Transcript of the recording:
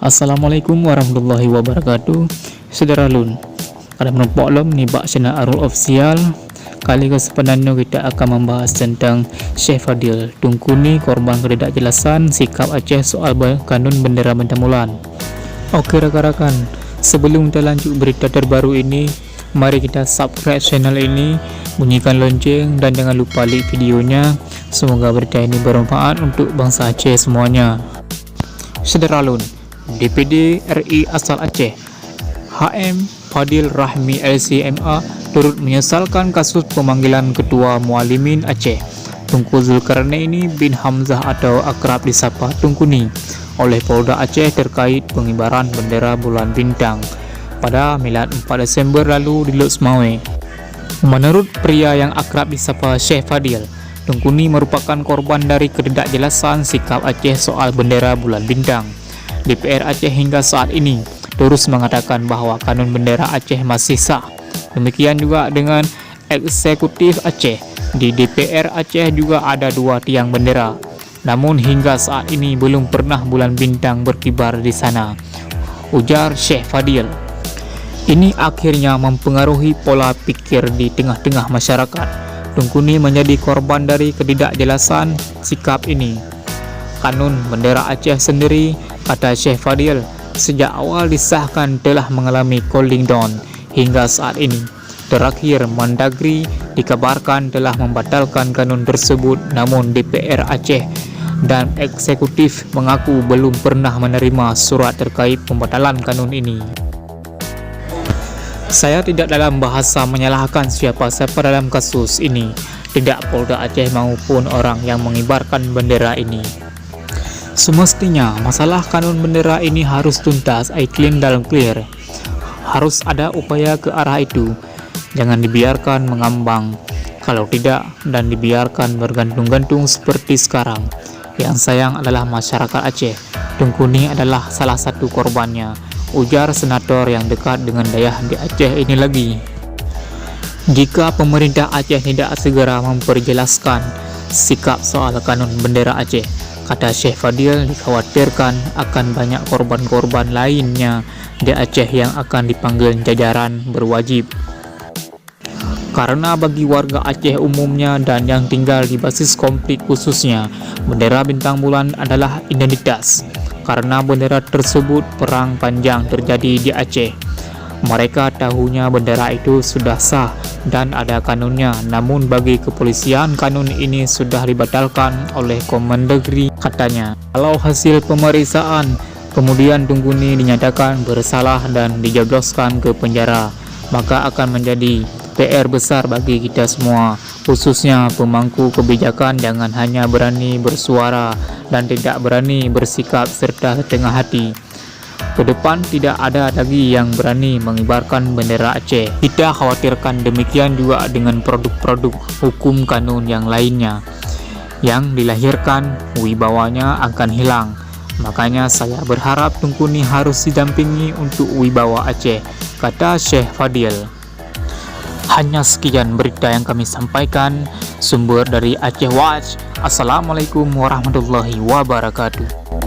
Assalamualaikum warahmatullahi wabarakatuh. Saudara Lun, pada menumpuk lom ni bak channel Arul Official. Kali kesempatan kita akan membahas tentang Syekh Fadil Tungkuni, korban ketidakjelasan sikap Aceh soal kanun bendera Bentamulan. Oke rakan-rakan, sebelum kita lanjut berita terbaru ini, mari kita subscribe channel ini, bunyikan lonceng, dan jangan lupa like videonya. Semoga berita ini bermanfaat untuk bangsa Aceh semuanya. Saudara Lun, DPD RI asal Aceh HM Fadil Rahmi LCMA turut menyesalkan kasus pemanggilan Ketua Muallimin Aceh Tunku Zulkarnaini bin Hamzah atau akrab disapa Tungkuni oleh Polda Aceh terkait pengibaran bendera bulan bintang pada milad 4 Desember lalu di Lok Semawe. Menurut pria yang akrab disapa Syekh Fadil, Tungkuni merupakan korban dari ketidakjelasan sikap Aceh soal bendera bulan bintang. DPR Aceh hingga saat ini terus mengatakan bahwa kanun bendera Aceh masih sah. Demikian juga dengan eksekutif Aceh. Di DPR Aceh juga ada 2 tiang bendera. Namun hingga saat ini belum pernah bulan bintang berkibar di sana, ujar Syekh Fadil. Ini akhirnya mempengaruhi pola pikir di tengah-tengah masyarakat. Tungkuni menjadi korban dari ketidakjelasan sikap ini. Kanun bendera Aceh sendiri, kata Syekh Fadil, sejak awal disahkan telah mengalami cooling down hingga saat ini. Terakhir, Mendagri dikabarkan telah membatalkan kanun tersebut, namun DPR Aceh dan eksekutif mengaku belum pernah menerima surat terkait pembatalan kanun ini. Saya tidak dalam bahasa menyalahkan siapa-siapa dalam kasus ini, tidak Polda Aceh maupun orang yang mengibarkan bendera ini. Semestinya masalah kanun bendera ini harus tuntas, clean dan clear. Harus ada upaya ke arah itu. Jangan dibiarkan mengambang. Kalau tidak dan dibiarkan bergantung-gantung seperti sekarang. Yang sayang adalah masyarakat Aceh. Tungkuni adalah salah satu korbannya, ujar senator yang dekat dengan dayah di Aceh ini lagi. Jika pemerintah Aceh tidak segera memperjelaskan sikap soal kanun bendera Aceh, kata Syekh Fadil, dikhawatirkan akan banyak korban-korban lainnya di Aceh yang akan dipanggil jajaran berwajib. Karena bagi warga Aceh umumnya dan yang tinggal di basis konflik khususnya, bendera bintang bulan adalah identitas. Karena bendera tersebut perang panjang terjadi di Aceh. Mereka tahunya bendera itu sudah sah dan ada kanunnya, namun bagi kepolisian kanun ini sudah dibatalkan oleh Kemendagri, katanya. Kalau hasil pemeriksaan kemudian Tungkuni dinyatakan bersalah dan dijebloskan ke penjara, maka akan menjadi PR besar bagi kita semua, khususnya pemangku kebijakan. Jangan hanya berani bersuara dan tidak berani bersikap serta setengah hati. Ke depan tidak ada lagi yang berani mengibarkan bendera Aceh. Kita khawatirkan demikian juga dengan produk-produk hukum kanun yang lainnya. Yang dilahirkan, wibawanya akan hilang. Makanya saya berharap Tungkuni harus didampingi untuk wibawa Aceh, kata Syekh Fadil. Hanya sekian berita yang kami sampaikan, sumber dari Aceh Watch. Assalamualaikum warahmatullahi wabarakatuh.